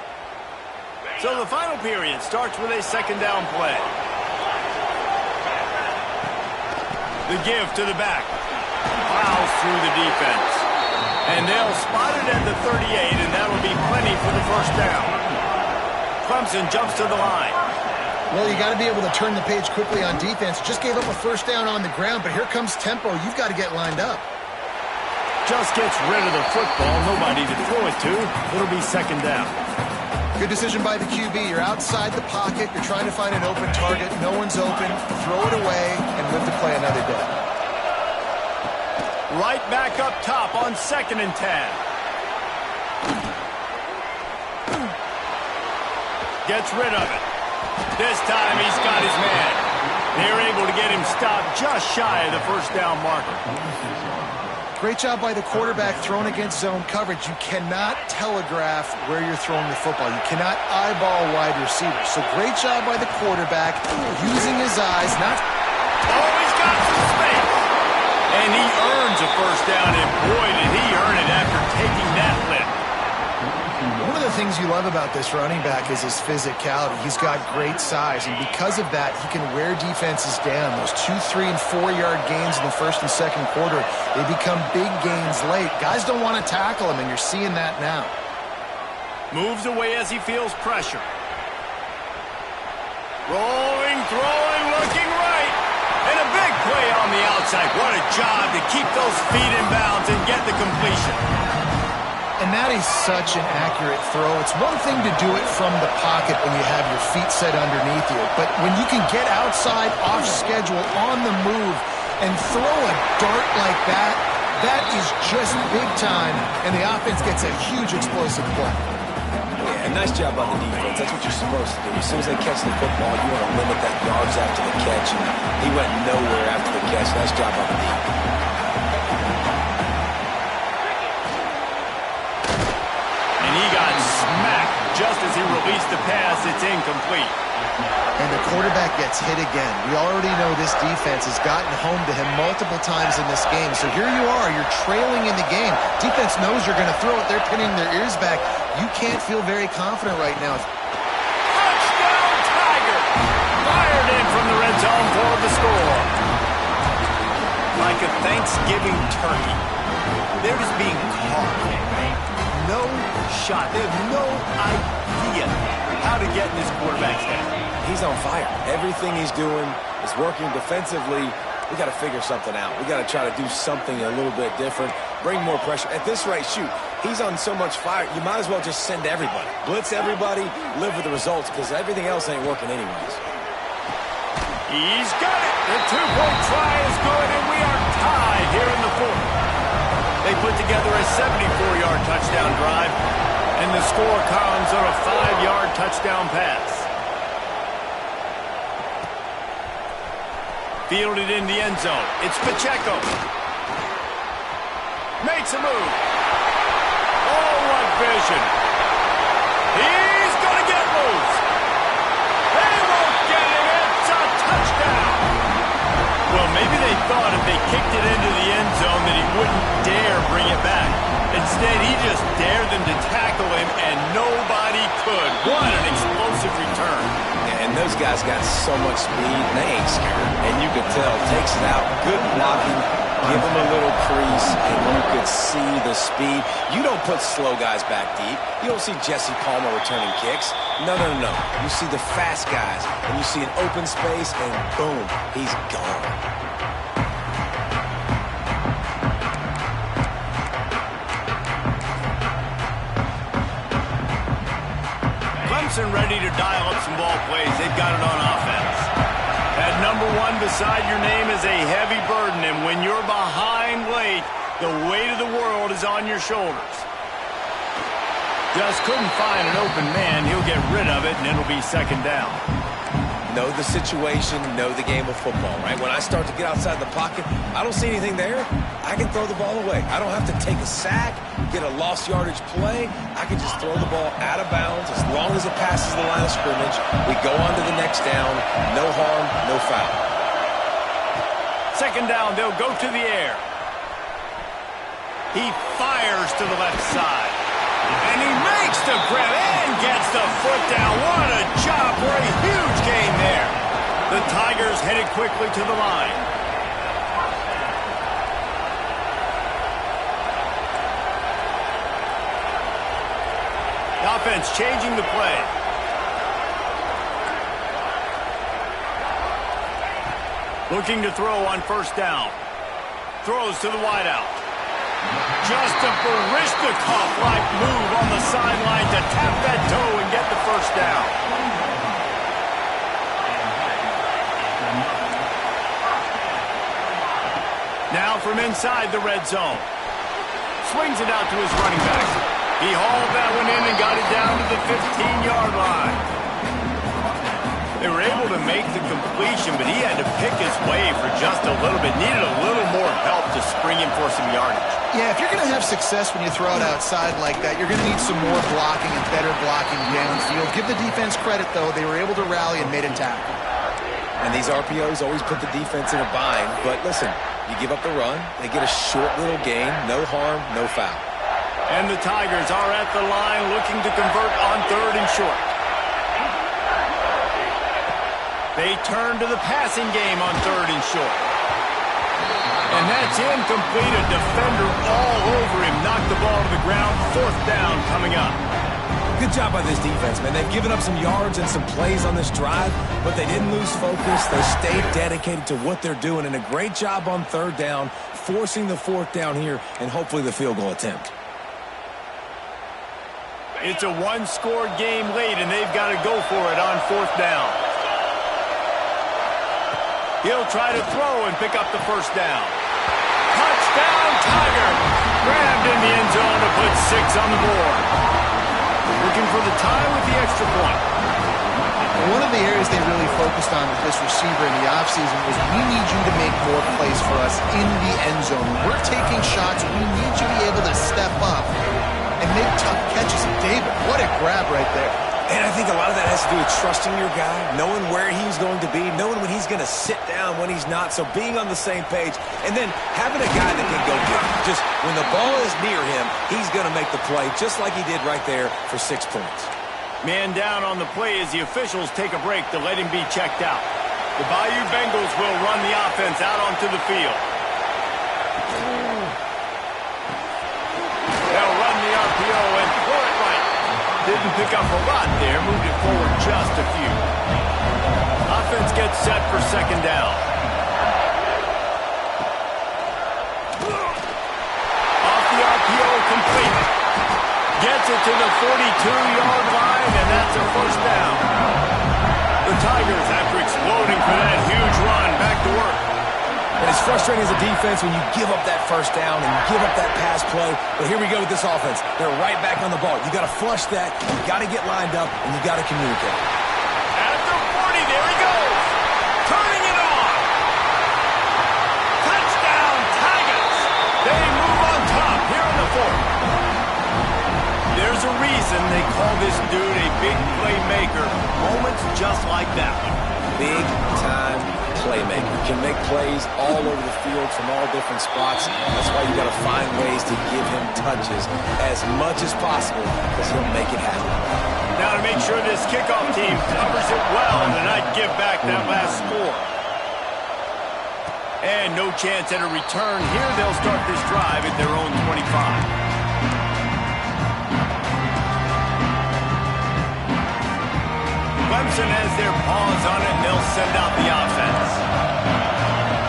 So the final period starts with a 2nd down play. The give to the back. Plows through the defense. And they'll spot it at the 38, and that'll be plenty for the 1st down. Clemson jumps to the line. Well, you got to be able to turn the page quickly on defense. Just gave up a 1st down on the ground, but here comes tempo. You've got to get lined up. Just gets rid of the football. Nobody to throw it to. It'll be 2nd down. Good decision by the QB. You're outside the pocket. You're trying to find an open target. No one's open. Throw it away and live to play another day. Right back up top on 2nd and 10. Gets rid of it. This time he's got his man. They're able to get him stopped just shy of the first down marker. Great job by the quarterback throwing against zone coverage. You cannot telegraph where you're throwing the football. You cannot eyeball wide receivers. So great job by the quarterback using his eyes. Oh, he's got some space. And he earns a first down, and boy, did he earn it after taking that lift. One of the things you love about this running back is his physicality. He's got great size, and because of that, he can wear defenses down. Those 2, 3, and 4-yard gains in the first and second quarter, they become big gains late. Guys don't want to tackle him, and you're seeing that now. Moves away as he feels pressure. Rolling, throwing, looking right. And a big play on the outside. What a job to keep those feet in bounds and get the completion. And that is such an accurate throw. It's one thing to do it from the pocket when you have your feet set underneath you, but when you can get outside, off schedule, on the move, and throw a dart like that, that is just big time, and the offense gets a huge explosive play. Yeah, nice job by the defense. That's what you're supposed to do. As soon as they catch the football, you want to limit that yards after the catch, and he went nowhere after the catch. Nice job by the defense. Just as he released the pass, it's incomplete. And the quarterback gets hit again. We already know this defense has gotten home to him multiple times in this game. So here you are, you're trailing in the game. Defense knows you're going to throw it. They're pinning their ears back. You can't feel very confident right now. Touchdown, Tiger! Fired in from the red zone for the score. Like a Thanksgiving turkey, they're just being caught. No shot. They have no idea how to get in this quarterback's head. He's on fire. Everything he's doing is working defensively. We got to figure something out. We got to try to do something a little bit different. Bring more pressure. At this rate, shoot, he's on so much fire, you might as well just send everybody. Blitz everybody, live with the results, because everything else ain't working anyways. He's got it. The two-point try is good, and we are tied here in the fourth. They put together a 74-yard touchdown drive, and the score comes on a 5-yard touchdown pass. Fielded in the end zone. It's Pacheco. Makes a move. Oh, what vision. He's going to get loose. They won't get it. It's a touchdown. Well, maybe they thought if they kicked it into the end zone that he wouldn't dare bring it back. Instead, he just dared them to tackle him, and nobody could. What an explosive return. And those guys got so much speed, and they ain't scared. And you could tell, takes it out, good blocking, give him a little crease, and you could see the speed. You don't put slow guys back deep. You don't see Jesse Palmer returning kicks. No. You see the fast guys, and you see an open space, and boom, he's gone. Clemson ready to dial up some ball plays. They've got it on offense. At number 1 beside your name is a heavy burden, and when you're behind late, the weight of the world is on your shoulders. Just couldn't find an open man. He'll get rid of it, and it'll be second down. Know the situation, know the game of football, right? When I start to get outside the pocket, I don't see anything there, I can throw the ball away. I don't have to take a sack, get a lost yardage play. I can just throw the ball out of bounds as long as it passes the line of scrimmage. We go on to the next down. No harm, no foul. Second down, they'll go to the air. He fires to the left side. And he makes the grab and gets the foot down. What a job for a huge gain there. The Tigers headed quickly to the line. The offense changing the play. Looking to throw on first down. Throws to the wideout. Just a Barishnikov-like move on the sideline to tap that toe and get the first down. Now from inside the red zone. Swings it out to his running back. He hauled that one in and got it down to the 15-yard line. They were able to make the completion, but he had to pick his way for just a little bit. Needed a little more help to spring him for some yardage. Yeah, if you're going to have success when you throw it outside like that, you're going to need some more blocking and better blocking downfield. Give the defense credit, though. They were able to rally and made a tackle. And these RPOs always put the defense in a bind. But listen, you give up the run, they get a short little gain, no harm, no foul. And the Tigers are at the line looking to convert on 3rd and short. They turn to the passing game on 3rd and short. And that's incomplete. A defender all over him. Knocked the ball to the ground. 4th down coming up. Good job by this defense, man. They've given up some yards and some plays on this drive, but they didn't lose focus. They stayed dedicated to what they're doing, and a great job on 3rd down, forcing the 4th down here, and hopefully the field goal attempt. It's a one-score game late, and they've got to go for it on 4th down. He'll try to throw and pick up the 1st down. Touchdown, Tiger! Grabbed in the end zone to put 6 on the board. Looking for the tie with the extra point. One of the areas they really focused on with this receiver in the offseason was we need you to make more plays for us in the end zone. When we're taking shots, we need you to be able to step up and make tough catches. David, what a grab right there. And I think a lot of that has to do with trusting your guy, knowing where he's going to be, knowing when he's going to sit down, when he's not, so being on the same page, and then having a guy that can go get it. Just when the ball is near him, he's going to make the play, just like he did right there for 6 points. Man down on the play as the officials take a break to let him be checked out. The Bayou Bengals will run the offense out onto the field. They'll run the RPO and throw it right. Didn't pick up a lot there, moved it forward just a few. Offense gets set for 2nd down. Off the RPO, complete. Gets it to the 42-yard line, and that's a 1st down. The Tigers, after exploding for that huge run, back to work. And it's frustrating as a defense when you give up that 1st down and you give up that pass play. But here we go with this offense. They're right back on the ball. You got to flush that. You got to get lined up, and you got to communicate. At the 40, there he goes. Turning it on. Touchdown, Tigers. They move on top here in the 4th. There's a reason they call this dude a big playmaker. Moments just like that one. Big time playmaker. Can make plays all over the field from all different spots. That's why you got to find ways to give him touches as much as possible because he'll make it happen. Now to make sure this kickoff team covers it well and not give back that last score. And no chance at a return here. They'll start this drive at their own 25. Clemson has their paws on it, and they'll send out the offense.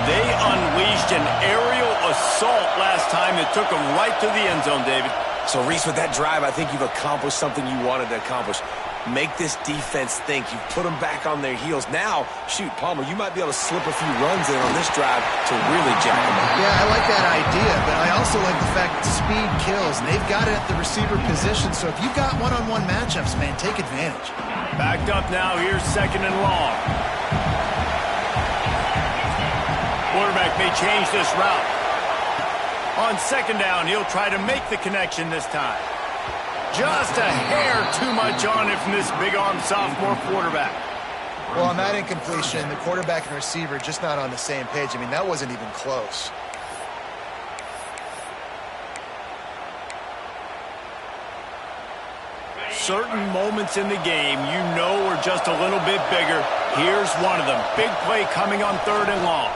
They unleashed an aerial assault last time that took them right to the end zone, David. So, Reese, with that drive, I think you've accomplished something you wanted to accomplish. Make this defense think. You put them back on their heels. Now, shoot, Palmer, you might be able to slip a few runs in on this drive to really jack them up. Yeah, I like that idea, but I also like the fact that speed kills, and they've got it at the receiver position. So if you've got one-on-one matchups, man, take advantage. Backed up now. Here's 2nd and long. Quarterback may change this route. On 2nd down, he'll try to make the connection this time. Just a hair too much on it from this big-arm sophomore quarterback. Well, on that incompletion, the quarterback and receiver just not on the same page. I mean, that wasn't even close. Certain moments in the game you know are just a little bit bigger. Here's one of them. Big play coming on 3rd and long.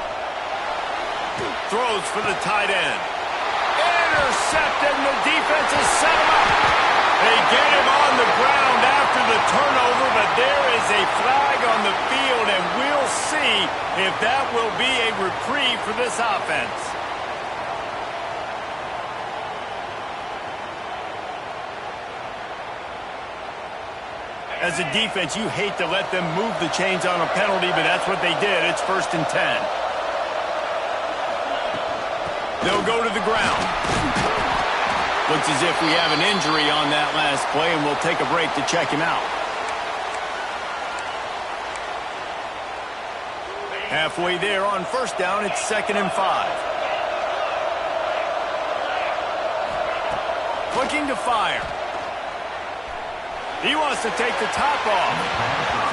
Throws for the tight end. Intercepted, and the defense has set him up. They get him on the ground after the turnover, but there is a flag on the field, and we'll see if that will be a reprieve for this offense. As a defense, you hate to let them move the chains on a penalty, but that's what they did. It's 1st and 10. They'll go to the ground. Looks as if we have an injury on that last play, and we'll take a break to check him out. Halfway there on first down, it's 2nd and 5. Looking to fire. He wants to take the top off.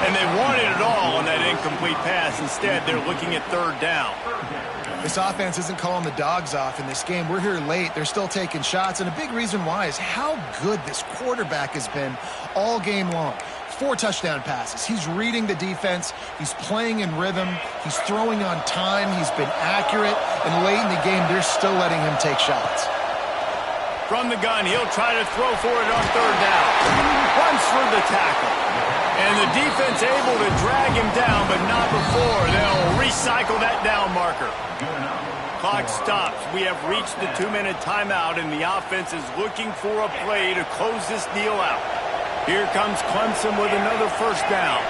And they wanted it all on that incomplete pass. Instead, they're looking at 3rd down. This offense isn't calling the dogs off in this game. We're here late. They're still taking shots. And a big reason why is how good this quarterback has been all game long. 4 touchdown passes. He's reading the defense. He's playing in rhythm. He's throwing on time. He's been accurate. And late in the game, they're still letting him take shots. From the gun, he'll try to throw for it on 3rd down. Runs for the tackle. And the defense able to drag him down, but not before. They'll recycle that down marker. Clock stops. We have reached the 2-minute timeout, and the offense is looking for a play to close this deal out. Here comes Clemson with another 1st down.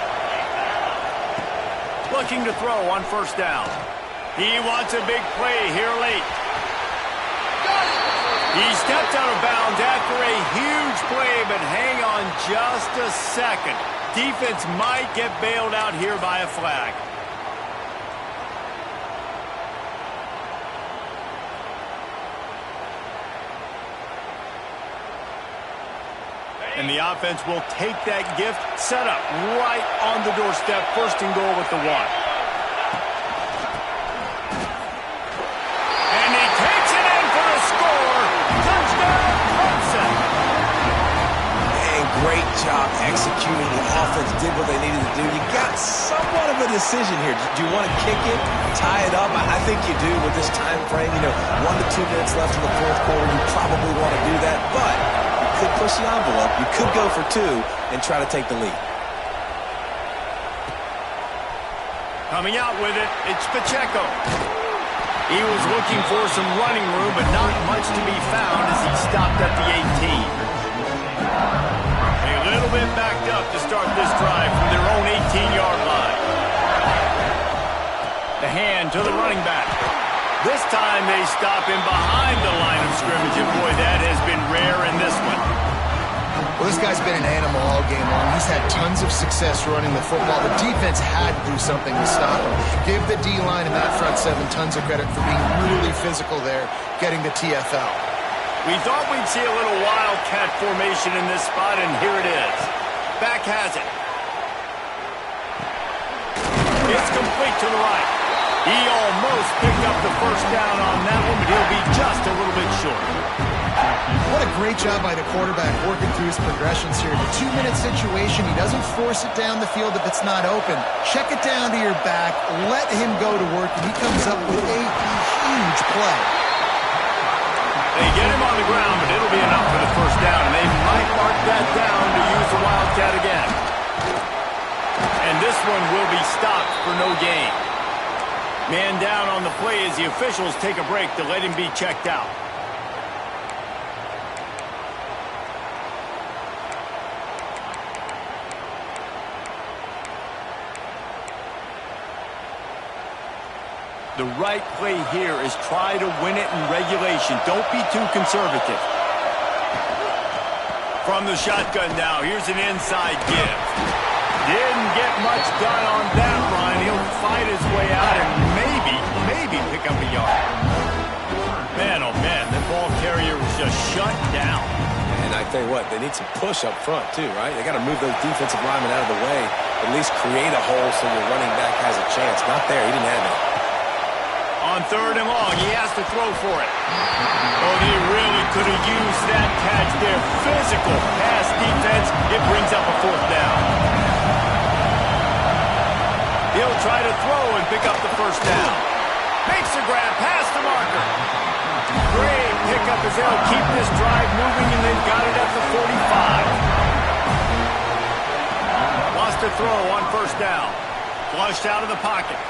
Looking to throw on 1st down. He wants a big play here late. He stepped out of bounds after a huge play, but hang on just a second. Defense might get bailed out here by a flag. And the offense will take that gift, set up right on the doorstep, 1st and goal with the 1. And he takes it in for a score. Touchdown, Clemson. And great job executing. The offense did what they needed to do. You got somewhat of a decision here. Do you want to kick it, tie it up? I think you do with this time frame. 1 to 2 minutes left in the 4th quarter. You probably want to do that, but could push the envelope. You could go for 2 and try to take the lead. Coming out with it, it's Pacheco. He was looking for some running room, but not much to be found as he stopped at the 18. A little bit backed up to start this drive from their own 18-yard line. The hand to the running back. This time they stop him behind the line of scrimmage, and boy, that has been rare in this one. Well, this guy's been an animal all game long. He's had tons of success running the football. The defense had to do something to stop him. Give the D-line and that front 7 tons of credit for being really physical there, getting the TFL. We thought we'd see a little wildcat formation in this spot, and here it is. Back has it. It's complete to the right. He almost picked up the 1st down on that one, but he'll be just a little bit short. What a great job by the quarterback working through his progressions here. The 2-minute situation, he doesn't force it down the field if it's not open. Check it down to your back, let him go to work, and he comes up with a huge play. They get him on the ground, but it'll be enough for the 1st down, and they might mark that down to use the Wildcat again. And this one will be stopped for no gain. Man down on the play as the officials take a break to let him be checked out. The right play here is try to win it in regulation. Don't be too conservative. From the shotgun now, here's an inside give. Didn't get much done on that run. He'll fight his way out and maybe pick up a yard. Man, oh man, the ball carrier was just shut down. And I tell you what, they need some push up front too, right? They got to move those defensive linemen out of the way, at least create a hole so your running back has a chance. Not there, he didn't have that. On 3rd and long, he has to throw for it. Oh, they really could have used that catch there. Physical pass defense. It brings up a 4th down. He'll try to throw and pick up the 1st down. Makes the grab past the marker. Great pickup as they'll keep this drive moving, and they've got it at the 45. Lost a throw on 1st down. Flushed out of the pocket.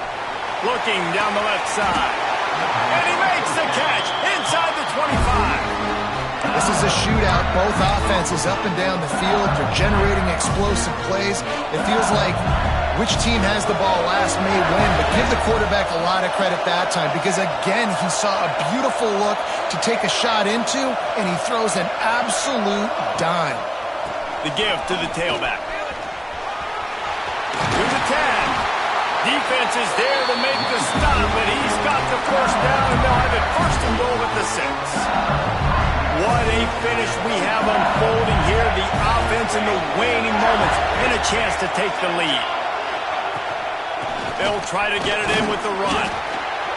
Looking down the left side. And he makes the catch inside the 25. This is a shootout. Both offenses up and down the field. They're generating explosive plays. It feels like which team has the ball last may win, but give the quarterback a lot of credit that time because, again, he saw a beautiful look to take a shot into, and he throws an absolute dime. The give to the tailback. To the 10. Defense defense is there to make the stop, but he's got the first down, and they'll have it first and goal at the 6. What a finish we have unfolding here. The offense in the waning moments and a chance to take the lead. They'll try to get it in with the run.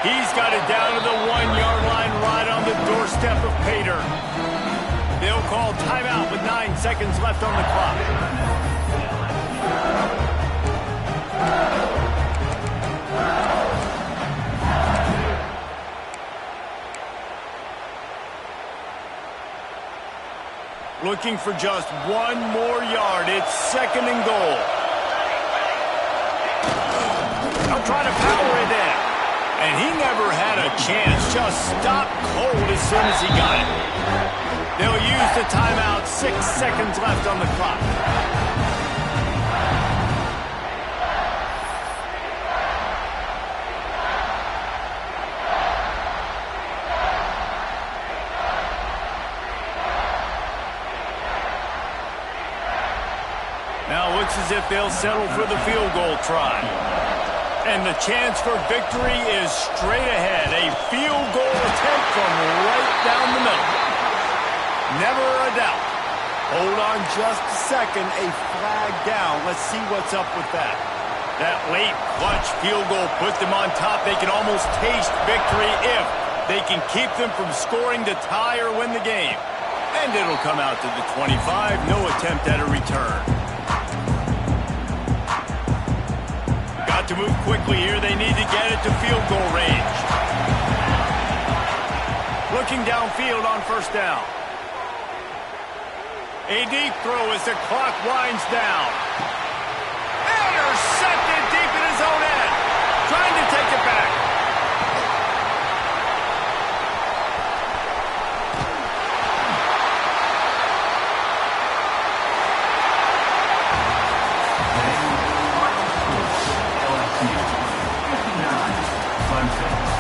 He's got it down to the 1-yard line right on the doorstep of Pater. They'll call timeout with 9 seconds left on the clock. Looking for just 1 more yard. It's 2nd and goal. They'll try to power it in. And he never had a chance. Just stopped cold as soon as he got it. They'll use the timeout. 6 seconds left on the clock. Now it looks as if they'll settle for the field goal try. And the chance for victory is straight ahead. A field goal attempt from right down the middle. Never a doubt. Hold on just a second. A flag down. Let's see what's up with that. That late clutch field goal put them on top. They can almost taste victory if they can keep them from scoring to tie or win the game. And it'll come out to the 25. No attempt at a return. To move quickly here, they need to get it to field goal range. Looking downfield on 1st down. A deep throw as the clock winds down. Intercepted deep in his own end. Trying to take it back. Clemson.